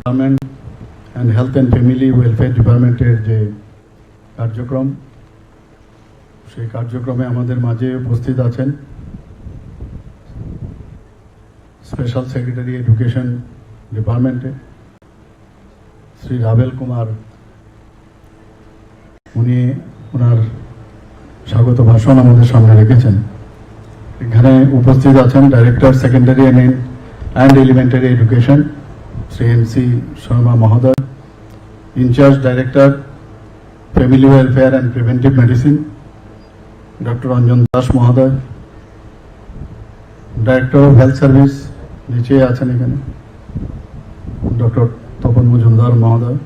Department and health and family welfare ডিপার্টমেন্টের যে কার্যক্রম, সেই কার্যক্রমে আমাদের মাঝে উপস্থিত আছেন স্পেশাল সেক্রেটারি এডুকেশন ডিপার্টমেন্টে শ্রী রাবেল কুমার। উনি ওনার স্বাগত ভাষণ আমাদের সামনে রেখেছেন। এখানে উপস্থিত আছেন director secondary and elementary education Shri N C. Sharma মহোদয়, in-charge director family welfare and preventive medicine doctor Anjan Das মহোদয়, ডাইরেক্টর অফ হেলথ সার্ভিস নিচে আছেন এখানে ডক্টর তপন মজুমদার মহোদয়,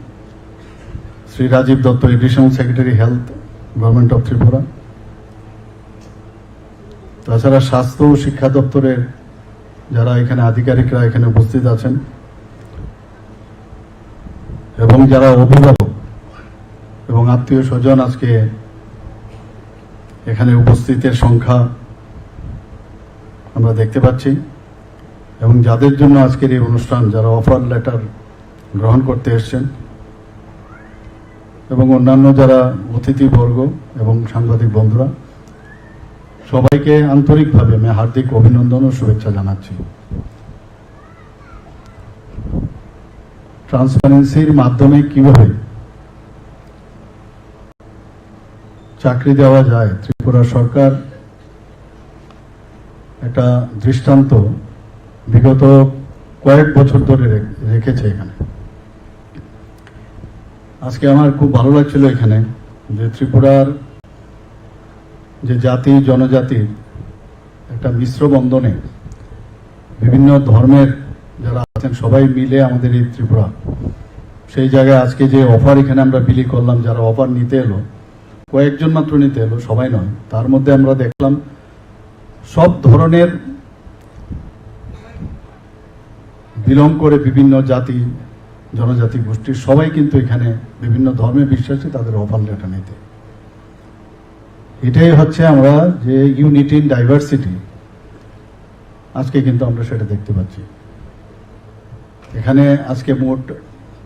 Shri Rajib Dutta additional secretary health government of Tripura, তাছাড়া স্বাস্থ্য ও শিক্ষা দপ্তরের যারা এখানে আধিকারিকরা এখানে উপস্থিত আছেন এবং যারা অভিভাবক এবং আত্মীয় স্বজন আজকে এখানে উপস্থিতের সংখ্যা আমরা দেখতে পাচ্ছি এবং যাদের জন্য আজকের এই অনুষ্ঠান, যারা অফার লেটার গ্রহণ করতে এসছেন এবং অন্যান্য যারা অতিথিবর্গ এবং সাংবাদিক বন্ধুরা, সবাইকে আন্তরিকভাবে আমি হার্দিক অভিনন্দন ও শুভেচ্ছা জানাচ্ছি। ট্রান্সপারেন্সির মাধ্যমে কিভাবে চাকরি দেওয়া যায়, ত্রিপুরা সরকার একটা দৃষ্টান্ত বিগত কয়েক বছর ধরে রেখেছে এখানে। আজকে আমার খুব ভালো লাগছিল এখানে যে ত্রিপুরার যে জাতি জনজাতির একটা মিশ্র বন্ধনে বিভিন্ন ধর্মের যারা আছেন সবাই মিলে আমাদের এই ত্রিপুরা, সেই জায়গায় আজকে যে অফার এখানে আমরা বিলি করলাম, যারা অফার নিতে এলো কয়েকজন মাত্র নিতে এলো, সবাই নয়, তার মধ্যে আমরা দেখলাম সব ধরনের বিলং করে বিভিন্ন জাতি জনজাতি গোষ্ঠীর সবাই কিন্তু এখানে বিভিন্ন ধর্মে বিশ্বাসী, তাদের অফার লেটার নিতে। এটাই হচ্ছে আমরা যে ইউনিটি ইন ডাইভার্সিটি, আজকে কিন্তু আমরা সেটা দেখতে পাচ্ছি। এখানে আজকে মোট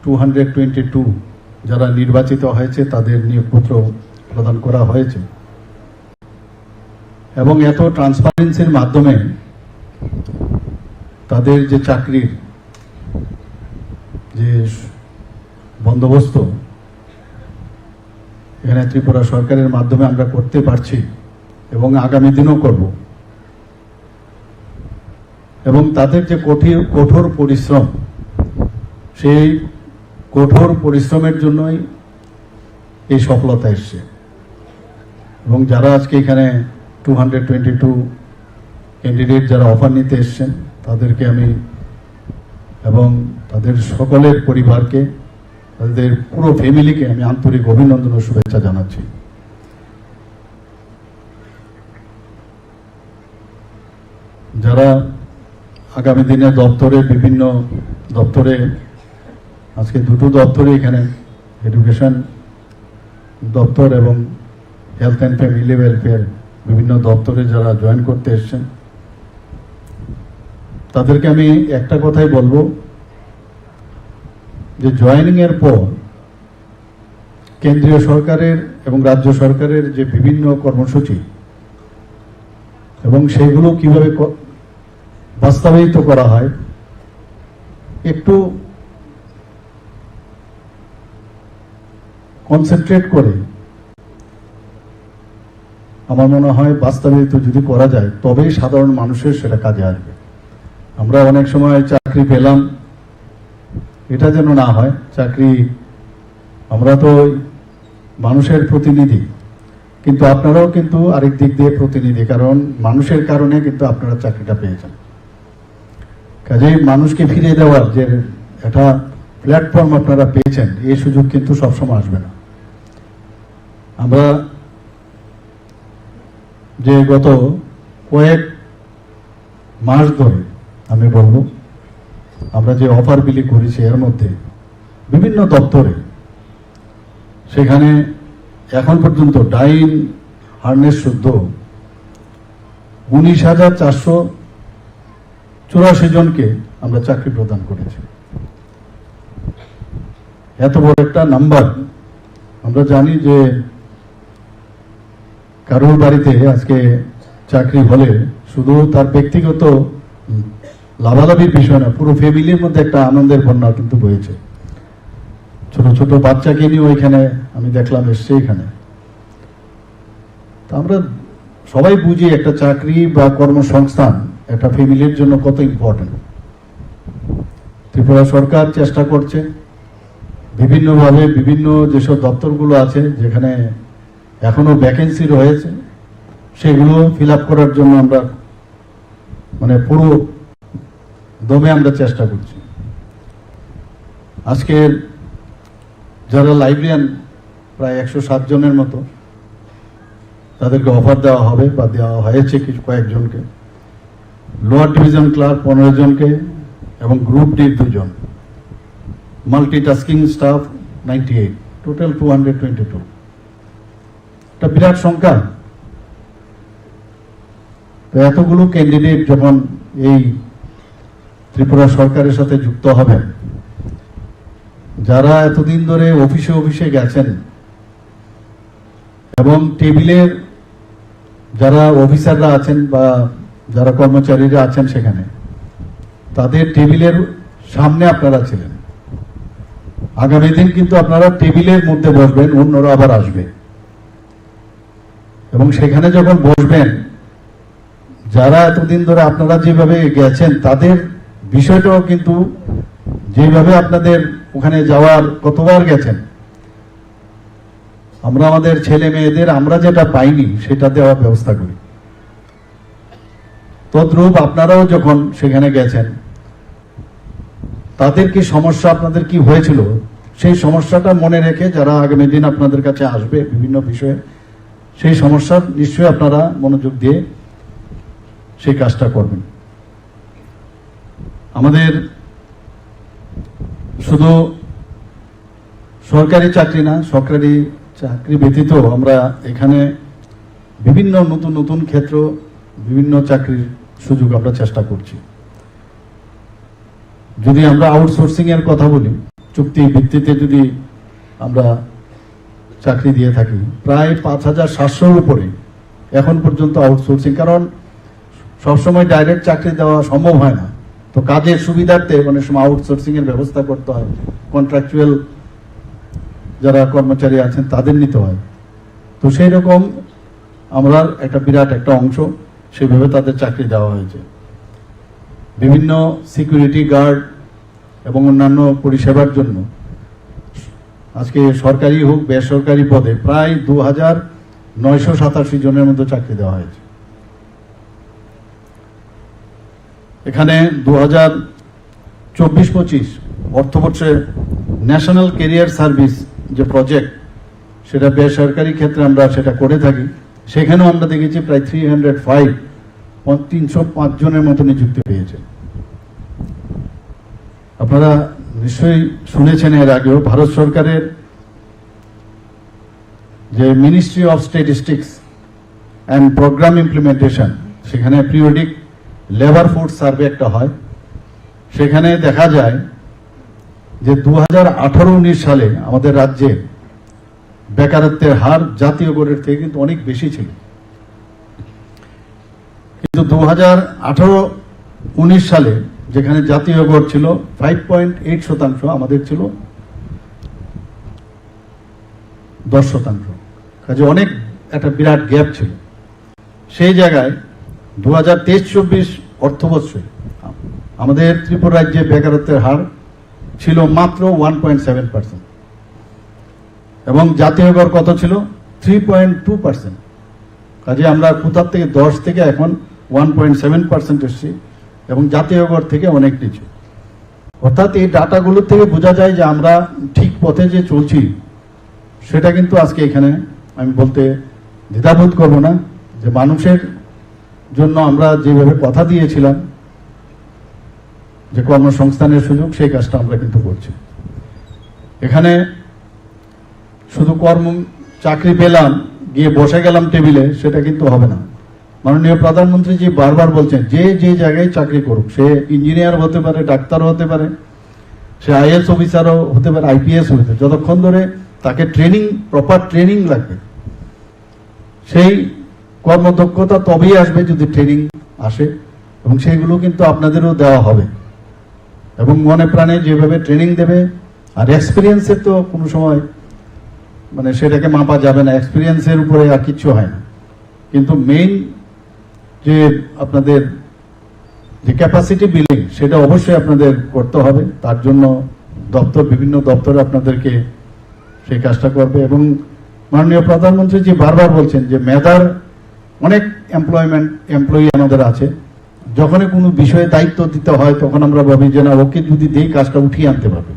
222 যারা নির্বাচিত হয়েছে তাদের নিয়োগপত্র প্রদান করা হয়েছে এবং এত ট্রান্সপারেন্সির মাধ্যমে তাদের যে চাকরির যে বন্দোবস্ত এখানে ত্রিপুরা সরকারের মাধ্যমে আমরা করতে পারছি এবং আগামী দিনও করব এবং তাদের যে কঠোর পরিশ্রম, সেই কঠোর পরিশ্রমের জন্যই এই সফলতা এসছে এবং যারা আজকে এখানে 222 ক্যান্ডিডেট যারা অফার নিতে এসছেন তাদেরকে আমি এবং তাদের সকলের পরিবারকে, তাদের পুরো ফ্যামিলিকে আমি আন্তরিক অভিনন্দন ও শুভেচ্ছা জানাচ্ছি। যারা আগামী দিনে বিভিন্ন দপ্তরে আজকে দুটো দপ্তরে এখানে এডুকেশন দপ্তর এবং হেলথ অ্যান্ড ফ্যামিলি ওয়েলফেয়ার বিভিন্ন দপ্তরে যারা জয়েন করতে এসছেন তাদেরকে আমি একটা কথাই বলবো যে জয়েনিং এর পর কেন্দ্রীয় সরকারের এবং রাজ্য সরকারের যে বিভিন্ন কর্মসূচি এবং সেগুলো কিভাবে বাস্তবায়িত করা হয় একটু কনসেন্ট্রেট করে আমার মনে হয় বাস্তবায়িত যদি করা যায় তবেই সাধারণ মানুষের সেটা কাজে আসবে। আমরা অনেক সময় চাকরি পেলাম, এটা যেন না হয়। চাকরি, আমরা তো মানুষের প্রতিনিধি, কিন্তু আপনারাও কিন্তু আরেক দিক দিয়ে প্রতিনিধি, কারণ মানুষের কারণে কিন্তু আপনারা চাকরিটা পেয়েছেন। কাজেই মানুষকে ফিরিয়ে দেওয়ার যে একটা প্ল্যাটফর্ম আপনারা পেয়েছেন, এই সুযোগ কিন্তু সবসময় আসবে না। আমরা যে গত কয়েক মাস ধরে আমি বলবো আমরা যে অফার বিলি করেছি এর মধ্যে বিভিন্ন দপ্তরে, সেখানে এখন পর্যন্ত ডাইন হার্নেস শুদ্ধ 19,484 জনকে আমরা চাকরি প্রদান করেছি এত বড় একটা নাম্বার। আমরা জানি যে কারোর বাড়িতে আজকে চাকরি হলে শুধু তার ব্যক্তিগত লাভালাভির বিষয় না, পুরো ফ্যামিলির মধ্যে একটা আনন্দের বন্যা কিন্তু বয়েছে। ছোট ছোট বাচ্চাকে নিয়ে ওইখানে আমি দেখলাম এসছে এখানে। তো আমরা সবাই বুঝি একটা চাকরি বা কর্মসংস্থান একটা ফ্যামিলির জন্য কত ইম্পর্টেন্ট। ত্রিপুরা সরকার চেষ্টা করছে বিভিন্নভাবে, বিভিন্ন যেসব দপ্তরগুলো আছে যেখানে এখনো ভ্যাকেন্সি রয়েছে সেগুলো ফিল আপ করার জন্য আমরা মানে পুরো দমে আমরা চেষ্টা করছি। আজকের যারা লাইব্রেরিয়ান প্রায় 107 জনের মতো, তাদেরকে অফার দেওয়া হবে বা দেওয়া হয়েছে কিছু কয়েকজনকে। লোয়ার ডিভিশন ক্লার্ক 15 জনকে এবং গ্রুপ ডি 2 জন, মাল্টিটাস্কিং স্টাফ 98, টোটাল 222। একটা বিরাট সংখ্যা। তো এতগুলো ক্যান্ডিডেট যখন এই ত্রিপুরা সরকারের সাথে যুক্ত হবেন, যারা এতদিন ধরে অফিসে অফিসে গেছেন এবং টেবিলের যারা অফিসাররা আছেন বা যারা কর্মচারীরা আছেন সেখানে, তাদের টেবিলের সামনে আপনারা ছিলেন। আগামী দিন কিন্তু আপনারা টেবিলের মধ্যে বসবেন, অন্যরা আবার আসবে এবং সেখানে যখন বসবেন, যারা এতদিন ধরে আপনারা যেভাবে গেছেন তাদের বিষয়টাও কিন্তু, যেভাবে আপনাদের ওখানে যাওয়ার কতবার গেছেন, আমরা আমাদের ছেলে মেয়েদের আমরা যেটা পাইনি সেটা দেওয়ার ব্যবস্থা করি। তদ্রূপ আপনারাও যখন সেখানে গেছেন, তাদের কি সমস্যা, আপনাদের কি হয়েছিল, সেই সমস্যাটা মনে রেখে যারা আগামী দিন আপনাদের কাছে আসবে বিভিন্ন বিষয়ে, সেই সমস্যার নিশ্চয়ই আপনারা মনোযোগ দিয়ে সেই কাজটা করবেন। আমাদের শুধু সরকারি চাকরি না, সরকারি চাকরি ব্যতীত আমরা এখানে বিভিন্ন নতুন নতুন ক্ষেত্র, বিভিন্ন চাকরির সুযোগ আমরা চেষ্টা করছি। যদি আমরা আউটসোর্সিং এর কথা বলি, চুক্তি ভিত্তিতে যদি আমরা চাকরি দিয়ে থাকি, প্রায় 5700-র উপরে এখন পর্যন্ত আউটসোর্সিং। কারণ সবসময় ডাইরেক্ট চাকরি দেওয়া সম্ভব হয় না, তো কাজের সুবিধার্থে অনেক সময় আউটসোর্সিং এর ব্যবস্থা করতে হয়, কন্ট্রাকচুয়াল যারা কর্মচারী আছেন তাদের নিতে হয়। তো সেই রকম আমরা একটা বিরাট একটা অংশ সেভাবে তাদের চাকরি দেওয়া হয়েছে। বিভিন্ন সিকিউরিটি গার্ড এবং অন্যান্য পরিষেবার জন্য আজকে সরকারি হোক বেসরকারি পদে প্রায় 2987 জনের মতো চাকরি দেওয়া হয়েছে। এখানে 2024-25 অর্থবর্ষে ন্যাশনাল ক্যারিয়ার সার্ভিস যে প্রজেক্ট, সেটা বেসরকারি ক্ষেত্রে আমরা সেটা করে থাকি। সেখানেও আমরা দেখেছি প্রায় 305 জনের মতো নিযুক্তি পেয়েছে। আপনারা নিশ্চয়ই শুনেছেন এর আগেও ভারত সরকারের যে ministry of statistics and programme implementation, সেখানে পিরিয়ডিক লেবার ফোর্স সার্ভে একটা হয়। সেখানে দেখা যায় যে 2018-19 সালে আমাদের রাজ্যে বেকারত্বের হার জাতীয় গড়ের থেকে কিন্তু অনেক বেশি ছিল, কিন্তু 2018-19 সালে যেখানে জাতীয় গড় ছিল 5.8%, আমাদের ছিল 10%। কাজে অনেক একটা বিরাট গ্যাপ ছিল। সেই জায়গায় 2023-24 অর্থবর্ষে আমাদের ত্রিপুরা রাজ্যে বেকারত্বের হার ছিল মাত্র 1.7%, এবং জাতীয় গড় কত ছিল 3.2%। কাজে আমরা কোথার থেকে 10 থেকে এখন 1.7% এসেছি এবং জাতীয় গড় থেকে অনেক নিচে। অর্থাৎ এই ডাটাগুলোর থেকে বোঝা যায় যে আমরা ঠিক পথে যে চলছি, সেটা কিন্তু আজকে এখানে আমি বলতে দ্বিধাবোধ করব না যে মানুষের জন্য আমরা যেভাবে কথা দিয়েছিলাম যে কর্মসংস্থানের সুযোগ, সেই কাজটা আমরা কিন্তু করছি। এখানে শুধু চাকরি পেলাম, গিয়ে বসে গেলাম টেবিলে, সেটা কিন্তু হবে না। মাননীয় প্রধানমন্ত্রী জি বারবার বলছেন যে যে জায়গায় চাকরি করুক, সে ইঞ্জিনিয়ার হতে পারে, ডাক্তার হতে পারে, সে আইএস অফিসারও হতে পারে, আইপিএস হতে পারে, যতক্ষণ ধরে তাকে ট্রেনিং, প্রপার ট্রেনিং লাগবে। সেই কর্মদক্ষতা তবেই আসবে যদি ট্রেনিং আসে, এবং সেইগুলো কিন্তু আপনাদেরও দেওয়া হবে, এবং মনে প্রাণে যেভাবে ট্রেনিং দেবে। আর এক্সপিরিয়েন্সের তো কোনো সময় মানে সেটাকে মাপা যাবে না, এক্সপিরিয়েন্সের উপরে আর কিচ্ছু হয় না। কিন্তু মেইন যে আপনাদের যে ক্যাপাসিটি বিল্ডিং, সেটা অবশ্যই আপনাদের করতে হবে। তার জন্য বিভিন্ন দপ্তরে আপনাদেরকে সেই কাজটা করবে। এবং মাননীয় প্রধানমন্ত্রী জি বারবার বলছেন যে মেধার অনেক এমপ্লয়ি আমাদের আছে, যখনই কোনো বিষয়ে দায়িত্ব দিতে হয় তখন আমরা ভাবি যে না, ওকে যদি দিই কাজটা উঠিয়ে আনতে পারবে।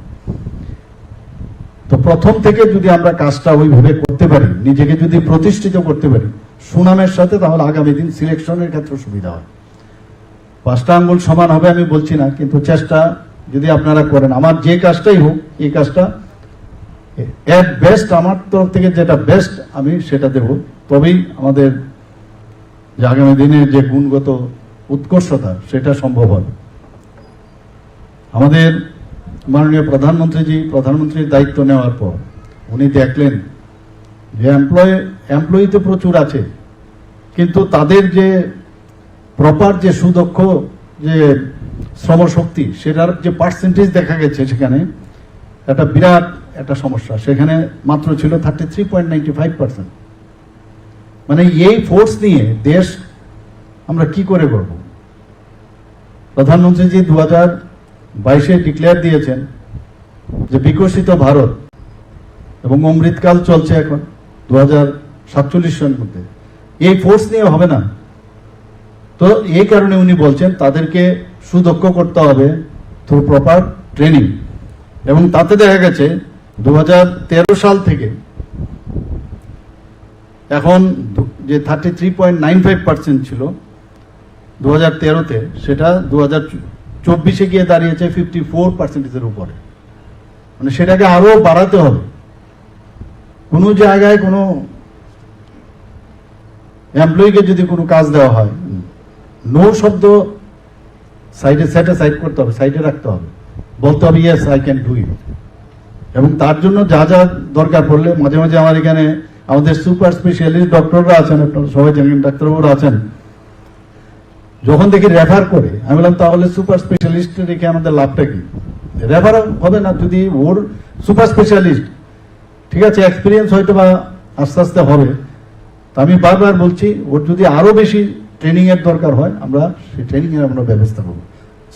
তো প্রথম থেকে যদি আমরা কাজটা ওইভাবে করতে পারি, নিজেকে যদি প্রতিষ্ঠিত করতে পারি সুনামের সাথে, তাহলে আগামী দিন সিলেকশনের ক্ষেত্রে সুবিধা হয়। 5টা আঙ্গুল সমান হবে আমি বলছি না, কিন্তু চেষ্টা যদি আপনারা করেন, আমার যে কাজটাই হোক, এই কাজটা এট বেস্ট আমার তরফ থেকে যেটা বেস্ট আমি সেটা দেব, তবেই আমাদের যে আগামী দিনের যে গুণগত উৎকর্ষতা সেটা সম্ভব হবে। আমাদের মাননীয় প্রধানমন্ত্রীর দায়িত্ব নেওয়ার পর উনি দেখলেন যে এমপ্লয়ি তো প্রচুর আছে, কিন্তু তাদের যে প্রপার যে সুদক্ষ যে শ্রমশক্তি, সেটার যে পার্সেন্টেজ দেখা গেছে সেখানে একটা বিরাট একটা সমস্যা। সেখানে মাত্র ছিল 33.95%। মানে এই ফোর্স নিয়ে দেশ আমরা কি করে করব? প্রধানমন্ত্রীজি 2022-এ ডিক্লেয়ার দিয়েছেন যে বিকশিত ভারত, এবং অমৃতকাল চলছে এখন 2047 সনের মধ্যে। এই ফোর্স নিয়ে হবে না। তো এই কারণে উনি বলছেন তাদেরকে সুদক্ষ করতে হবে থ্রু প্রপার ট্রেনিং। এবং তাতে দেখা গেছে 2013 সাল থেকে এখন যে 33.95% ছিল 2013-তে, সেটা 2024-এ গিয়ে দাঁড়িয়েছে 54%-এর উপরে। মানে সেটাকে আরো বাড়াতে হবে। কোনো জায়গায় কোনো এমপ্লয়িকে যদি কোনো কাজ দেওয়া হয়, নো শব্দ সাইড করতে হবে, সাইডে রাখতে হবে, বলতে হবে yes I can do it. এবং তার জন্য যা যা দরকার পড়লে মাঝে মাঝে আমার এখানে আমাদের সুপার স্পেশালিস্ট ডক্টররা আছেন, আপনারা সবাই জানেন, ডাক্তারবাবুরা আছেন, যখন দেখি রেফার করে, আমি বললাম তাহলে সুপার স্পেশালিস্ট রেখে আমাদের লাভটা কি? রেফার হবে না যদি ওর সুপার স্পেশালিস্ট, ঠিক আছে, এক্সপিরিয়েন্স হয়তো বা আস্তে আস্তে হবে। তো আমি বারবার বলছি, ওর যদি আরো বেশি ট্রেনিং এর দরকার হয়, আমরা সেই ট্রেনিং এর আমরা ব্যবস্থা করবো।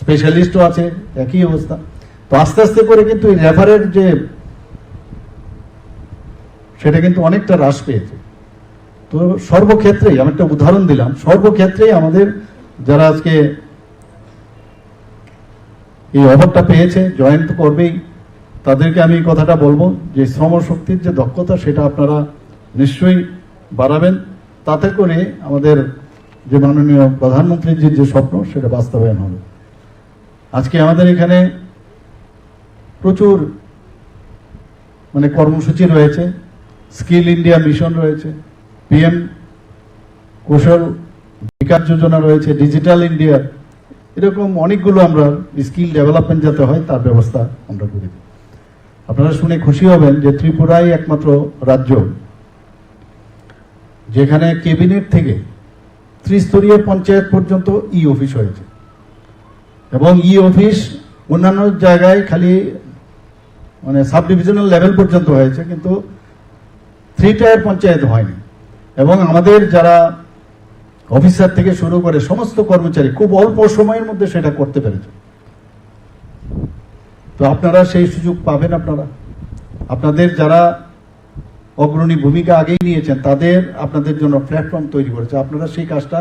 স্পেশালিস্টও আছে, একই অবস্থা। তো আস্তে আস্তে করে কিন্তু এই রেফারের যে সেটা কিন্তু অনেকটা হ্রাস পেয়েছে। তো সর্বক্ষেত্রেই আমি একটা উদাহরণ দিলাম, সর্বক্ষেত্রেই আমাদের যারা আজকে এই অফারটা পেয়েছে, জয়েন তো করবেই, তাদেরকে আমি এই কথাটা বলবো যে শ্রমশক্তির যে দক্ষতা সেটা আপনারা নিশ্চয়ই বাড়াবেন, তাতে করে আমাদের যে মাননীয় প্রধানমন্ত্রীর যে স্বপ্ন সেটা বাস্তবায়ন হবে। আজকে আমাদের এখানে প্রচুর মানে কর্মসূচি রয়েছে, স্কিল ইন্ডিয়া মিশন রয়েছে, পিএম কৌশল বিকাশ যোজনা রয়েছে, ডিজিটাল ইন্ডিয়া, এরকম অনেকগুলো আমরা স্কিল ডেভেলপমেন্ট যাতে হয় তার ব্যবস্থা আমরা করি। আপনারা শুনে খুশি হবেন যে ত্রিপুরাই একমাত্র রাজ্য যেখানে ক্যাবিনেট থেকে ত্রিস্তরীয় পঞ্চায়েত পর্যন্ত ই অফিস হয়েছে। এবং ই অফিস অন্যান্য জায়গায় খালি মানে সাব ডিভিশনাল লেভেল পর্যন্ত হয়েছে, কিন্তু 3 টায়ার পঞ্চায়েত হয়নি। এবং আমাদের যারা অফিসার থেকে শুরু করে সমস্ত কর্মচারী খুব অল্প সময়ের মধ্যে সেটা করতে পেরেছে। তো আপনারা সেই সুযোগ পাবেন। আপনাদের যারা অগ্রণী ভূমিকা আগেই নিয়েছেন তাদের আপনাদের জন্য প্ল্যাটফর্ম তৈরি করেছে। আপনারা সেই কাজটা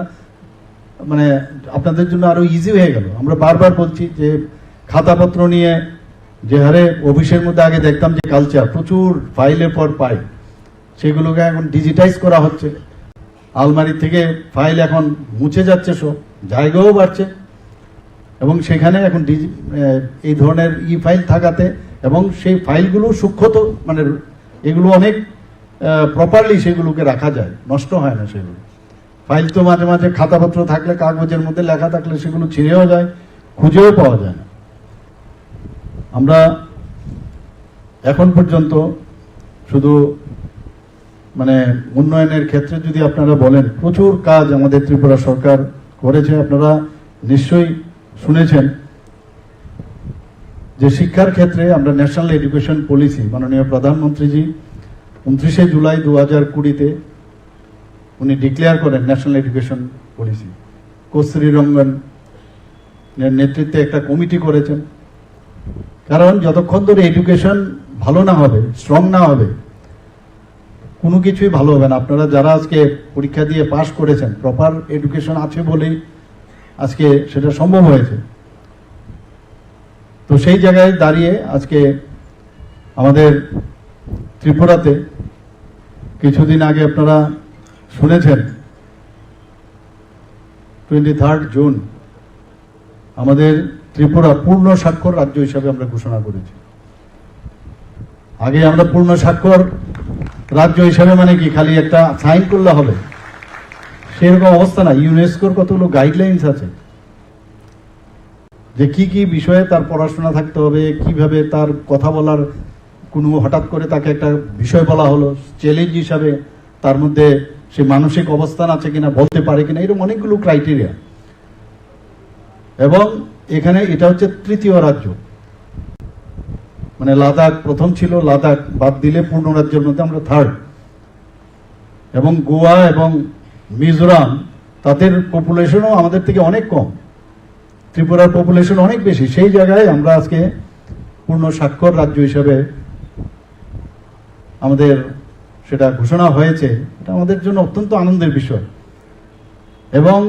মানে আপনাদের জন্য আরো ইজি হয়ে গেল। আমরা বারবার বলছি যে খাতাপত্র নিয়ে যে হারে অফিসের মধ্যে আগে দেখতাম যে কালচার, প্রচুর ফাইলের পর ফাইল, সেগুলোকে এখন ডিজিটাইজ করা হচ্ছে। আলমারি থেকে ফাইল এখন মুছে যাচ্ছে, সব জায়গাও বাড়ছে। এবং সেখানে এখন এই ধরনের ই ফাইল থাকাতে এবং সেই ফাইলগুলো সূক্ষ্ম মানে এগুলো অনেক প্রপারলি সেগুলোকে রাখা যায়, নষ্ট হয় না সেগুলো। ফাইল তো মাঝে মাঝে খাতাপত্র থাকলে, কাগজের মধ্যে লেখা থাকলে সেগুলো ছিঁড়েও যায়, খুঁজেও পাওয়া যায় না। আমরা এখন পর্যন্ত শুধু মানে উন্নয়নের ক্ষেত্রে যদি আপনারা বলেন, প্রচুর কাজ আমাদের ত্রিপুরা সরকার করেছে। আপনারা নিশ্চয়ই শুনেছেন যে শিক্ষার ক্ষেত্রে আমরা ন্যাশনাল এডুকেশন পলিসি মাননীয় প্রধানমন্ত্রীজি 29শে জুলাই 2020-তে উনি ডিক্লেয়ার করেন ন্যাশনাল এডুকেশন পলিসি। কস্তুরী রঙ্গন নেতৃত্বে একটা কমিটি করেছেন, কারণ যতক্ষণ ধরে এডুকেশন ভালো না হবে, স্ট্রং না হবে, কোনো কিছুই ভালো হবে না। আপনারা যারা আজকে পরীক্ষা দিয়ে পাশ করেছেন, প্রপার এডুকেশন আছে বলেই আজকে সেটা সম্ভব হয়েছে। তো সেই জায়গায় দাঁড়িয়ে আজকে আমাদের ত্রিপুরাতে কিছুদিন আগে আপনারা শুনেছেন 23 জুন আমাদের ত্রিপুরা পূর্ণ স্বাক্ষর রাজ্য হিসাবে আমরা ঘোষণা করেছি। আগে আমরা পূর্ণ স্বাক্ষর রাজ্য হিসাবে মানে কি খালি একটা সাইন করলে হবে, সেরকম অবস্থা না। ইউনেস্কোর কতগুলো গাইডলাইন্স আছে যে কি কি বিষয়ে তার পড়াশোনা থাকতে হবে, কিভাবে তার কথা বলার, কোনো হঠাৎ করে তাকে একটা বিষয় বলা হলো চ্যালেঞ্জ হিসাবে তার মধ্যে সে মানসিক অবস্থান আছে কিনা, বলতে পারে কিনা, এরকম অনেকগুলো ক্রাইটেরিয়া। এবং এখানে এটা হচ্ছে তৃতীয় রাজ্য, মানে লাদাখ প্রথম ছিল, লাদাখ বাদ দিলে পূর্ণ রাজ্যের মধ্যে আমরা থার্ড। এবং গোয়া এবং মিজোরাম তাদের পপুলেশনও আমাদের থেকে অনেক কম, ত্রিপুরার পপুলেশন অনেক বেশি। সেই জায়গায় আমরা আজকে পূর্ণ স্বাক্ষর রাজ্য হিসাবে আমাদের সেটা ঘোষণা হয়েছে। এটা আমাদের জন্য অত্যন্ত আনন্দের বিষয়। এবং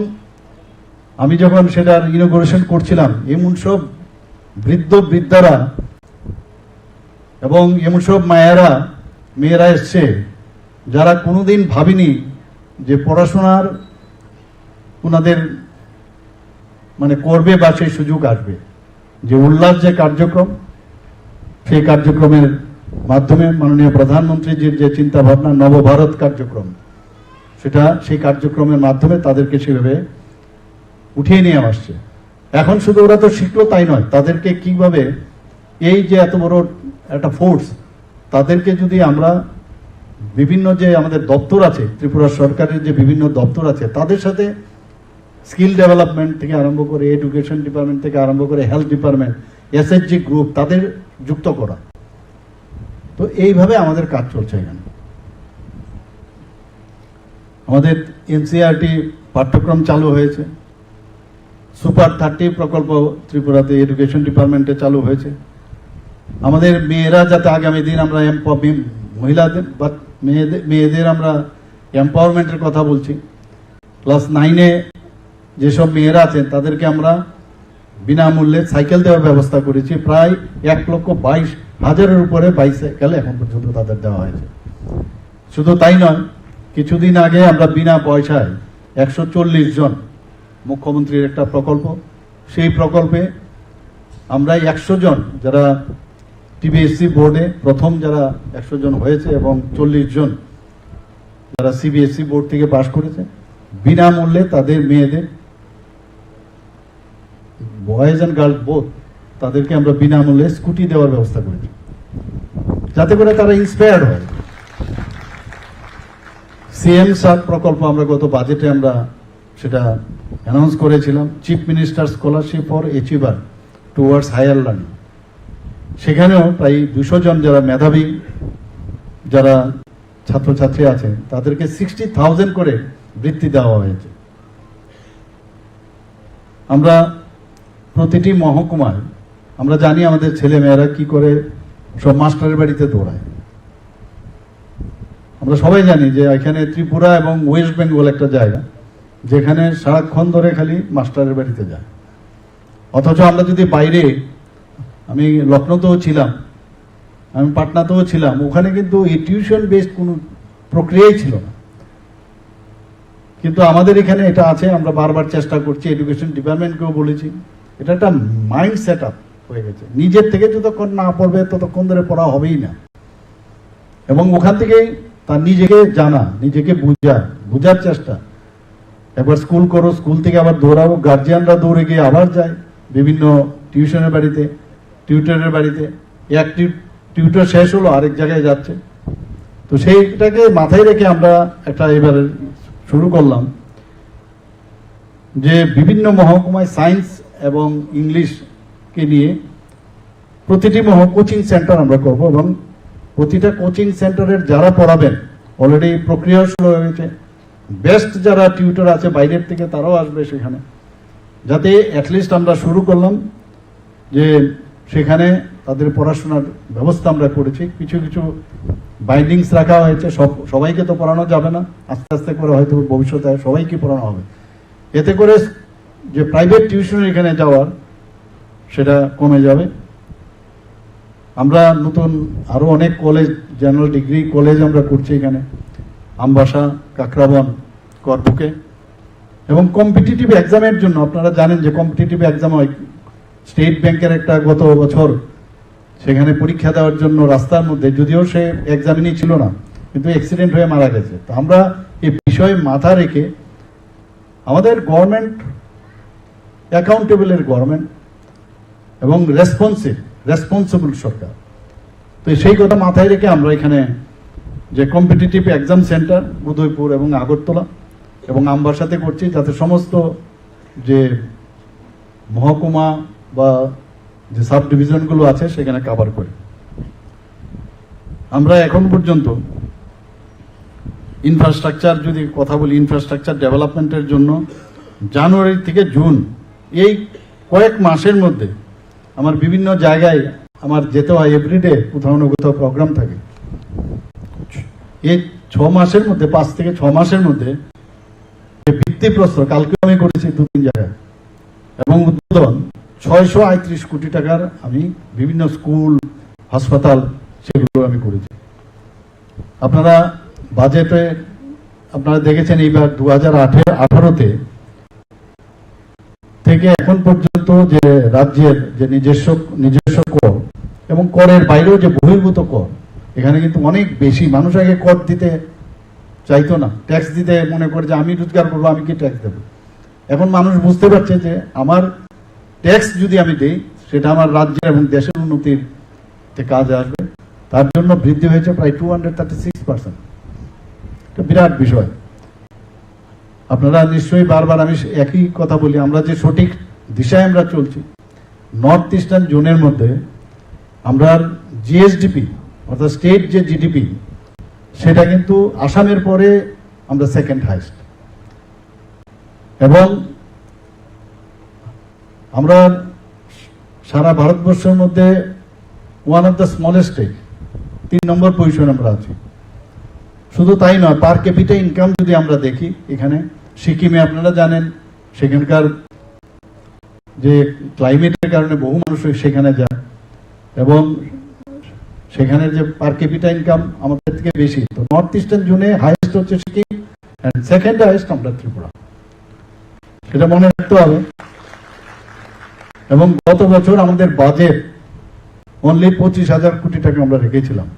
আমি যখন সেটার ইনোগ্রেশন করছিলাম, এমন সব বৃদ্ধ বৃদ্ধারা এবং এমন সব মায়েরা মেয়েরা এসছে যারা কোনোদিন ভাবিনি যে পড়াশোনার ওনাদের মানে করবে বা সেই সুযোগ আসবে। যে উল্লাস যে কার্যক্রম, সেই কার্যক্রমের মাধ্যমে মাননীয় প্রধানমন্ত্রীজির যে চিন্তা ভাবনা নবভারত কার্যক্রম, সেটা সেই কার্যক্রমের মাধ্যমে তাদেরকে সেভাবে উঠিয়ে নিয়ে আসছে। এখন শুধু ওরা তো শিখলো তাই নয়, তাদেরকে কিভাবে এই যে এত বড় একটা ফোর্স, তাদেরকে যদি আমরা বিভিন্ন যে আমাদের দপ্তর আছে, ত্রিপুরা সরকারের যে বিভিন্ন দপ্তর আছে, তাদের সাথে স্কিল ডেভেলপমেন্ট থেকে আরম্ভ করে, এডুকেশন ডিপার্টমেন্ট থেকে আরম্ভ করে, হেলথ ডিপার্টমেন্ট, এসএইচজি গ্রুপ, তাদের যুক্ত করা। তো এইভাবে আমাদের কাজ চলছে। এখানে আমাদের এনসিইআরটি পাঠ্যক্রম চালু হয়েছে, সুপার 30 প্রকল্প ত্রিপুরাতে এডুকেশন ডিপার্টমেন্টে চালু হয়েছে। আমাদের মেয়েরা যাতে আগামী দিন আমরা মহিলাদের বা মেয়েদের আমরা এম্পাওয়ারমেন্টের কথা বলছি। ক্লাস 9-এ যেসব মেয়েরা আছেন তাদেরকে আমরা বিনামূল্যে সাইকেল দেওয়ার ব্যবস্থা করেছি। প্রায় 1,22,000-এর উপরে বাইসাইকেল এখন পর্যন্ত তাদের দেওয়া হয়েছে। শুধু তাই নয়, কিছুদিন আগে আমরা বিনা পয়সায় 140 জন, মুখ্যমন্ত্রীর একটা প্রকল্প, সেই প্রকল্পে আমরা 100 জন যারা টিবিএসসি বোর্ডে প্রথম যারা 100 জন হয়েছে এবং 40 জন যারা সিবিএসসি বোর্ড থেকে পাশ করেছে, বিনামূল্যে তাদের মেয়েদের, বয়েজ অ্যান্ড গার্লস বোথ, তাদেরকে আমরা বিনামূল্যে স্কুটি দেওয়ার ব্যবস্থা করেছি, যাতে করে তারা ইন্সপায়ার্ড হয়। সিএম সাত প্রকল্প আমরা গত বাজেটে আমরা সেটা অ্যানাউন্স করেছিলাম, chief minister scholarship for achiever towards higher learning. সেখানেও প্রায় 200 জন যারা মেধাবী যারা ছাত্রছাত্রী আছেন তাদেরকে 60,000 করে বৃত্তি দেওয়া হয়েছে। আমরা প্রতিটি মহকুমায় আমরা জানি আমাদের ছেলে মেয়েরা কি করে সব মাস্টারের বাড়িতে দৌড়ায়। আমরা সবাই জানি যে এখানে ত্রিপুরা এবং ওয়েস্ট বেঙ্গল একটা জায়গা যেখানে সারাক্ষণ ধরে খালি মাস্টারের বাড়িতে যায়। অথচ আমরা যদি বাইরে, আমি লখনৌতেও ছিলাম, আমি পাটনাতেও ছিলাম, ওখানে কিন্তু এই টিউশন বেসড কোনো প্রক্রিয়াই ছিল না। কিন্তু আমাদের এখানে এটা আছে। আমরা বারবার চেষ্টা করছি, এডুকেশন ডিপার্টমেন্টকেও বলেছি, এটা একটা মাইন্ড সেট আপ হয়ে গেছে। নিজের থেকে যতক্ষণ না পড়বে ততক্ষণ ধরে পড়া হবেই না। এবং ওখান থেকেই তার নিজেকে জানা, নিজেকে বুঝার চেষ্টা। একবার স্কুল করো, স্কুল থেকে আবার দৌড়াবো, গার্জিয়ানরা দৌড়ে গিয়ে আবার যায় বিভিন্ন টিউশনের বাড়িতে। টিউটরের বাড়িতে, এক টিউটর শেষ হলো আরেক জায়গায় যাচ্ছে। তো সেইটাকে মাথায় রেখে আমরা একটা এবারে শুরু করলাম যে বিভিন্ন মহকুমায় সায়েন্স এবং ইংলিশকে নিয়ে প্রতিটি কোচিং সেন্টার আমরা করব, এবং প্রতিটা কোচিং সেন্টারের যারা পড়াবেন অলরেডি প্রক্রিয়া শুরু হয়েছে। বেস্ট যারা টিউটর আছে বাইরের থেকে তারাও আসবে সেখানে, যাতে অ্যাটলিস্ট আমরা শুরু করলাম যে সেখানে তাদের পড়াশোনার ব্যবস্থা আমরা করেছি। কিছু কিছু বাইন্ডিংস রাখা হয়েছে, সবাইকে তো পড়ানো যাবে না, আস্তে আস্তে করে হয়তো ভবিষ্যতে সবাইকে পড়ানো হবে। এতে করে যে প্রাইভেট টিউশন এখানে যাওয়ার সেটা কমে যাবে। আমরা নতুন আরো অনেক কলেজ, জেনারেল ডিগ্রি কলেজ আমরা করছি এখানে, আমবাসা, কাকরাবন, করবুকে। এবং কম্পিটিটিভ এক্সামের জন্য আপনারা জানেন যে কম্পিটিটিভ এক্সাম হয়, স্টেট ব্যাংকের একটা গত বছর সেখানে পরীক্ষা দেওয়ার জন্য রাস্তার মধ্যে, যদিও সে এক্সামিনই ছিল না, কিন্তু অ্যাক্সিডেন্ট হয়ে মারা গেছে। তো আমরা এই বিষয়ে মাথা রেখে আমাদের গভর্নমেন্ট অ্যাকাউন্টেবলের গভর্নমেন্ট এবং রেসপন্সিবল সরকার, তো সেই কথা মাথায় রেখে আমরা এখানে যে কম্পিটিটিভ এক্সাম সেন্টার উদয়পুর এবং আগরতলা এবং আমবাসাতে করছি, যাতে সমস্ত যে মহকুমা বা যে সাব ডিভিশনগুলো আছে সেখানে কভার করে। আমরা এখন পর্যন্ত ইনফ্রাস্ট্রাকচার যদি কথা বলি, ইনফ্রাস্ট্রাকচার ডেভেলপমেন্টের জন্য জানুয়ারি থেকে জুন এই কয়েক মাসের মধ্যে আমার বিভিন্ন জায়গায় আমার যেতে হয়, এভরিডে কোথাও না কোথাও প্রোগ্রাম থাকে। এই 6 মাসের মধ্যে, 5 থেকে 6 মাসের মধ্যে ভিত্তিপ্রস্তর কালকে আমি করেছি 2-3 জায়গায়, এবং উদ্বোধন 638 কোটি টাকার আমি বিভিন্ন স্কুল, হাসপাতাল সেগুলো আমি করেছি। আপনারা বাজেটে আপনারা দেখেছেন এইবার 2018-তে থেকে এখন পর্যন্ত যে রাজ্যের যে নিজস্ব কর এবং করের বাইরেও যে বহির্ভূত কর, এখানে কিন্তু অনেক বেশি। মানুষ আগে কর দিতে চাইতো না, ট্যাক্স দিতে মনে করে যে আমি রোজগার করবো, আমি কি ট্যাক্স দেবো। এখন মানুষ বুঝতে পারছে যে আমার ট্যাক্স যদি আমি দিই সেটা আমার রাজ্যের এবং দেশের উন্নতির কাজে আসবে। তার জন্য বৃদ্ধি হয়েছে প্রায় 236%। এটা বিরাট বিষয়। আপনারা নিশ্চয়ই বারবার আমি একই কথা বলি, আমরা যে সঠিক দিশায় আমরা চলছি। নর্থ ইস্টার্ন জোনের মধ্যে আমরা জিএসডিপি অর্থাৎ স্টেট যে জিডিপি, সেটা কিন্তু আসামের পরে আমরা সেকেন্ড হাইস্ট, এবং আমরা সারা ভারতবর্ষের মধ্যে one of the smallest state, 3 নম্বর পজিশনে আমরা আছি। শুধু তাই নয়, পার ক্যাপিটা ইনকাম যদি আমরা দেখি, এখানে সিকিমে আপনারা জানেন সেখানকার যে ক্লাইমেটের কারণে বহু মানুষ সেখানে যায়, এবং সেখানের যে পার ক্যাপিটা ইনকাম আমাদের থেকে বেশি। তো নর্থ ইস্টার্ন জোনে হাইয়েস্ট হচ্ছে সিকিম, এন্ড সেকেন্ড হাইয়েস্ট আমরা ত্রিপুরা, সেটা মনে রাখতে হবে। এবং গত বছর আমাদের বাজেট অনলি 25,000 কোটি টাকা আমরা রেখেছিলাম।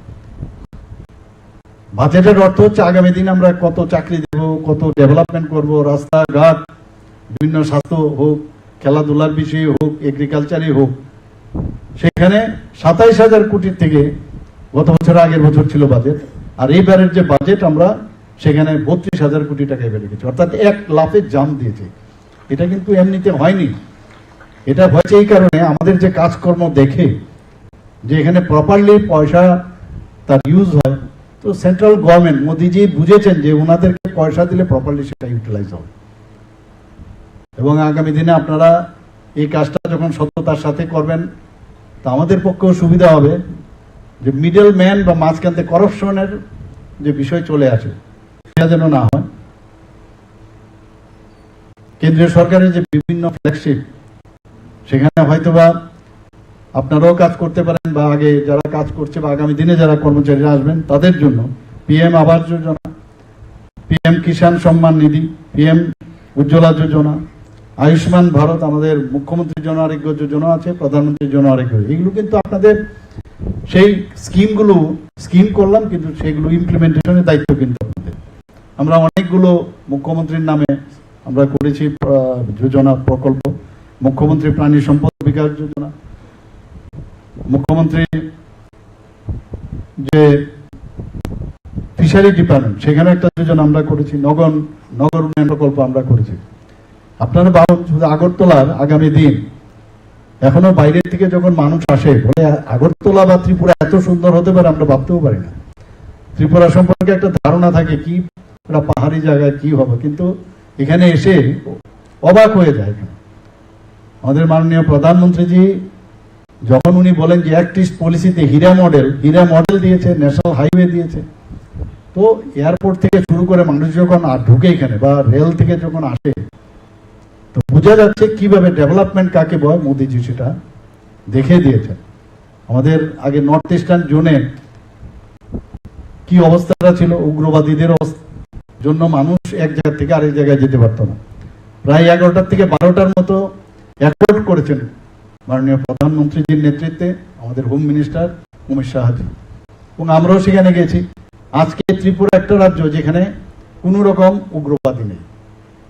বাজেটের অর্থ হচ্ছে আগামী দিন আমরা কত চাকরি দেব, কত ডেভেলপমেন্ট করব, রাস্তাঘাট, বিভিন্ন স্বাস্থ্য হোক, খেলাধুলার বিষয়ে হোক, এগ্রিকালচারই হোক। সেখানে 27,000 কোটির থেকে গত বছর, আগের বছর ছিল বাজেট, আর এইবারের যে বাজেট আমরা সেখানে 32,000 কোটি টাকা এবার রেখেছি, অর্থাৎ 1 লাফে জাম্প দিয়েছে। এটা কিন্তু এমনিতে হয়নি, এটা হয়েছে এই কারণে আমাদের যে কাজকর্ম দেখে যে এখানে প্রপারলি পয়সা তার ইউজ হয়। তো সেন্ট্রাল গভর্নমেন্ট মোদিজি বুঝেছেন যে ওনাদেরকে পয়সা দিলে প্রপারলি সেটা ইউটিলাইজ হবে, এবং আগামী দিনে আপনারা এই কাজটা যখন সততার সাথে করবেন, তা আমাদের পক্ষেও সুবিধা হবে যে মিডল ম্যান বা মাঝখান থেকে করাপশনের যে বিষয় চলে আসে সেটা যেন না হয়। কেন্দ্রীয় সরকারের যে বিভিন্ন ফ্ল্যাগশিপ, সেখানে হয়তোবা আপনারাও কাজ করতে পারেন, বা আগে যারা কাজ করছে বা আগামী দিনে যারা কর্মচারীরা আসবেন তাদের জন্য PM Awas Yojana, PM Kisan Samman Nidhi, PM Ujjwala যোজনা, আয়ুষ্মান ভারত, আমাদের মুখ্যমন্ত্রী জন আরোগ্য যোজনা আছে, প্রধানমন্ত্রী জন আরোগ্য, এগুলো কিন্তু আপনাদের সেই স্কিম করলাম, কিন্তু সেগুলো ইমপ্লিমেন্টেশনের দায়িত্ব কিন্তু আপনাদের। আমরা অনেকগুলো মুখ্যমন্ত্রীর নামে আমরা করেছি যোজনা প্রকল্প, মুখ্যমন্ত্রী প্রাণী সম্পদ বিকাশ যোজনা, মুখ্যমন্ত্রী যে ফিশারি ডিপার্টমেন্ট, সেখানে একটা যোজনা আমরা করেছি, নগর উন্নয়ন প্রকল্প আমরা করেছি। আপনারা ভাবুন, শুধু আগরতলার আগামী দিন, এখনো বাইরের থেকে যখন মানুষ আসে বলে আগরতলা বা ত্রিপুরা এত সুন্দর হতে পারে, আমরা ভাবতেও পারি না। ত্রিপুরা সম্পর্কে একটা ধারণা থাকে কি একটা পাহাড়ি জায়গায় কি হবে, কিন্তু এখানে এসে অবাক হয়ে যায়। আমাদের মাননীয় প্রধানমন্ত্রীজি যখন উনি বলেন যে অ্যাক্ট ইস্ট পলিসিতে হীরা মডেল দিয়েছে, ন্যাশনাল হাইওয়ে দিয়েছে, তো এয়ারপোর্ট থেকে শুরু করে মানুষ যখন ঢুকে এখানে বা রেল থেকে যখন আসে, তো বোঝা যাচ্ছে কিভাবে ডেভেলপমেন্ট কাকে বয়, মোদিজি সেটা দেখে দিয়েছেন। আমাদের আগে নর্থ ইস্টার্ন জোনে কি অবস্থাটা ছিল, উগ্রবাদীদের জন্য মানুষ এক জায়গা থেকে আরেক জায়গায় যেতে পারতো না। প্রায় 11টার থেকে 12টার মতো অ্যাকর্ড করেছেন মাননীয় প্রধানমন্ত্রীজির নেতৃত্বে আমাদের হোম মিনিস্টার অমিত শাহজি, এবং আমরাও সেখানে গেছি। আজকে ত্রিপুরা একটা রাজ্য যেখানে কোনো রকম উগ্রবাদী নেই,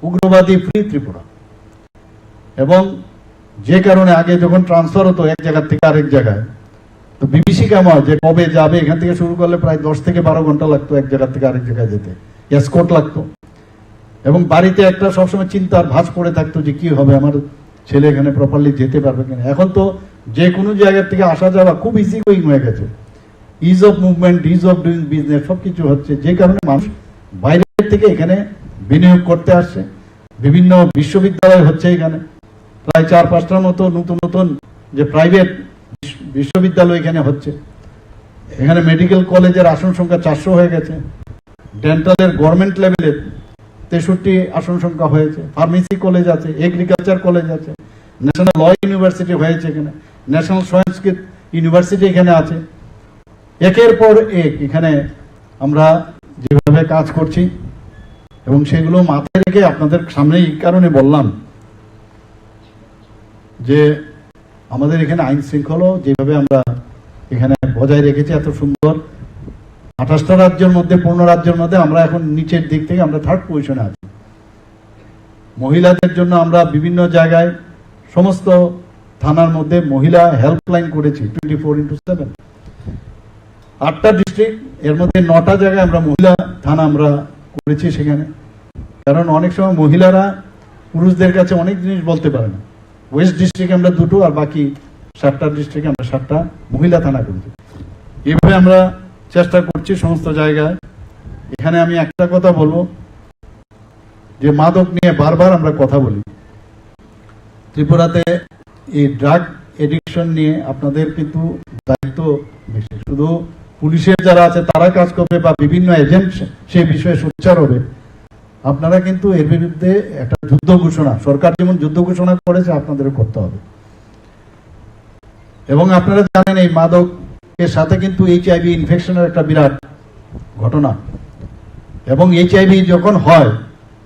উগ্রবাদী ফ্রি ত্রিপুরা। এবং যে কারণে আগে যখন ট্রান্সফার হতো এক জায়গা থেকে আরেক জায়গায়, তো বিভীষিকাময় যে কবে যাবে, এখান থেকে শুরু করলে প্রায় 10 থেকে 12 ঘন্টা লাগতো এক জায়গা থেকে আরেক জায়গায় যেতে, এসকর্ট লাগতো। এবং বাড়িতে একটা সবসময় চিন্তার ভাঁজ পড়ে থাকতো যে কি হবে, আমার ছেলে এখানে প্রপারলি যেতে পারবে কিনা। এখন তো যে কোনো জায়গা থেকে আসা যাওয়া খুব ইজি গোয়িং হয়ে গেছে, is of movement, is of doing business সবকিছু হচ্ছে, যে কারণে মানুষ বাইরের থেকে এখানে বিনিয়োগ করতে আসছে। বিভিন্ন বিশ্ববিদ্যালয় হচ্ছে এখানে, প্রায় 4-5টার মতো নতুন যে প্রাইভেট বিশ্ববিদ্যালয় এখানে হচ্ছে। এখানে মেডিকেল কলেজের আসন সংখ্যা 400 হয়ে গেছে, ডেন্টালের গভর্নমেন্ট লেভেলের 63 আসন সংখ্যা হয়েছে, ফার্মেসি কলেজ আছে, এগ্রিকালচার কলেজ আছে, ন্যাশনাল ল ইউনিভার্সিটি হয়েছে এখানে, ন্যাশনাল সংস্কৃত ইউনিভার্সিটি এখানে আছে। একের পর এক এখানে আমরা যেভাবে কাজ করছি, এবং সেগুলো মাথায় রেখে আপনাদের সামনে এই কারণে বললাম যে আমাদের এখানে আইন শৃঙ্খলা যেভাবে আমরা এখানে বজায় রেখেছি এত সুন্দর, 28টা রাজ্যের মধ্যে 15 রাজ্যের মধ্যে আমরা এখন নিচের দিক থেকে আমরা 3rd পজিশনে আছি। মহিলাদের জন্য আমরা বিভিন্ন জায়গায় সমস্ত থানার মধ্যে মহিলা হেল্পলাইন করেছি 24/7। 8টা ডিস্ট্রিক্ট, এর মধ্যে 9টা জায়গায় আমরা মহিলা থানা আমরা করেছি সেখানে, কারণ অনেক সময় মহিলারা পুরুষদের কাছে অনেক জিনিস বলতে পারে না। ওয়েস্ট ডিস্ট্রিক্টে আমরা 2টো, আর বাকি 7টা ডিস্ট্রিক্টে আমরা 7টা মহিলা থানা করেছি। এইভাবে আমরা চেষ্টা করছি সমস্ত জায়গায়। এখানে আমি একটা কথা বলবো, যে মাদক নিয়ে বারবার আমরা কথা বলি, ত্রিপুরাতে এই ড্রাগ এডিকশন নিয়ে আপনাদের কিন্তু দায়িত্ব বেশি। শুধু পুলিশের যারা আছে তারা কাজ করবে বা বিভিন্ন এজেন্ট সেই বিষয়ে সোচ্চার হবে, আপনারা কিন্তু এর বিরুদ্ধে একটা যুদ্ধ ঘোষণা, সরকার যেমন যুদ্ধ ঘোষণা করেছে আপনাদেরও করতে হবে। এবং আপনারা জানেন এই মাদকের সাথে কিন্তু HIV ইনফেকশনের একটা বিরাট ঘটনা, এবং HIV যখন হয়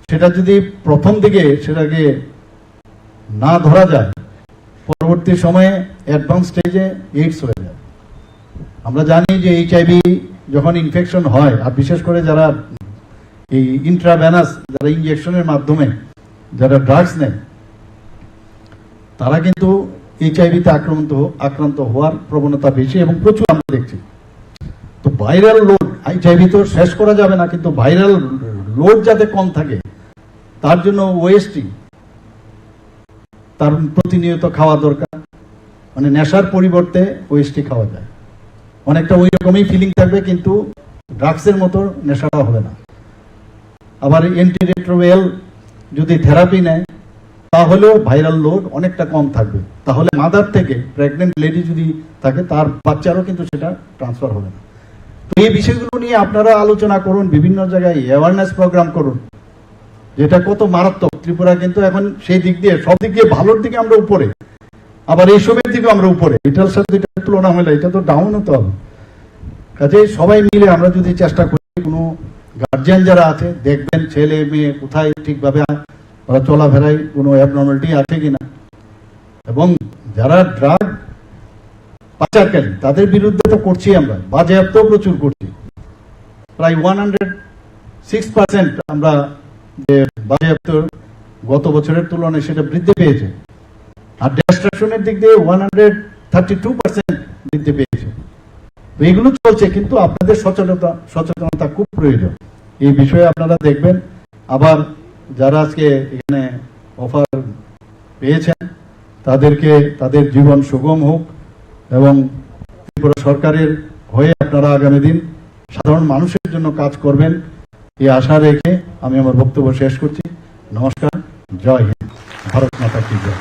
সেটা যদি প্রথম দিকে সেটাকে না ধরা যায়, পরবর্তী সময়ে অ্যাডভান্স স্টেজে এইডস হয়ে যায়। আমরা জানি যে HIV যখন ইনফেকশন হয়, আর বিশেষ করে যারা এই ইন্ট্রাভেনাস, যারা ইনজেকশনের মাধ্যমে যারা ড্রাগস নেয়, তারা কিন্তু HIV-তে আক্রান্ত হওয়ার প্রবণতা বেশি এবং প্রচুর আমরা দেখছি। তো ভাইরাল লোড, HIV তো শেষ করা যাবে না, কিন্তু ভাইরাল লোড যাতে কম থাকে তার জন্য ওএসটি তার প্রতিনিয়ত খাওয়া দরকার। মানে নেশার পরিবর্তে ওএসটি খাওয়া যায়, অনেকটা ওই রকমই ফিলিং থাকবে, কিন্তু ড্রাগসের মতো নেশাটা হবে না। আবার অ্যান্টিরেট্রোভাইরাল যদি থেরাপি নেয় তাহলেও ভাইরাল লোড অনেকটা কম থাকবে। তাহলে মাদার থেকে প্রেগনেন্ট লেডি যদি থাকে তার বাচ্চারও কিন্তু সেটা ট্রান্সফার হবে না। তো এই বিষয়গুলো নিয়ে আপনারা আলোচনা করুন, বিভিন্ন জায়গায় অ্যাওয়ারনেস প্রোগ্রাম করুন, যেটা কত মারাত্মক। ত্রিপুরা কিন্তু এখন সেই দিক দিয়ে, সব দিক দিয়ে ভালোর দিকে আমরা উপরে, আবার এইসবের দিকে আমরা উপরে। এটার সাথে তুলনা হলে এটা তো ডাউন হতে হবে। কাজে সবাই মিলে আমরা যদি চেষ্টা করি, কোনো গার্জিয়ান যারা আছে দেখবেন ছেলে মেয়ে কোথায় ঠিকভাবে ওরা চলাফেরায় কোনো অ্যাবনর্মালিটি আছে কিনা, এবং যারা ড্রাগ পাচারকারী তাদের বিরুদ্ধে তো করছি আমরা, বাজেয়াপ্ত প্রচুর করছি। প্রায় 106% আমরা যে বাজেয়াপ্ত গত বছরের তুলনায় সেটা বৃদ্ধি পেয়েছে। আর ডিস্ট্রাকশনের দিক দিয়ে 132% বৃদ্ধি পেয়েছে। তো এগুলো চলছে, কিন্তু আপনাদের সচেতনতা খুব প্রয়োজন। এই বিষয়ে আপনারা দেখবেন। আবার যারা আজকে এখানে অফার পেয়েছেন তাদেরকে তাদের জীবন সুগম হোক, এবং ত্রিপুরা সরকারের হয়ে আপনারা আগামী দিন সাধারণ মানুষের জন্য কাজ করবেন, এই আশা রেখে আমি আমার বক্তব্য শেষ করছি। নমস্কার, জয় হিন্দ, ভারত মাতা কি জয়।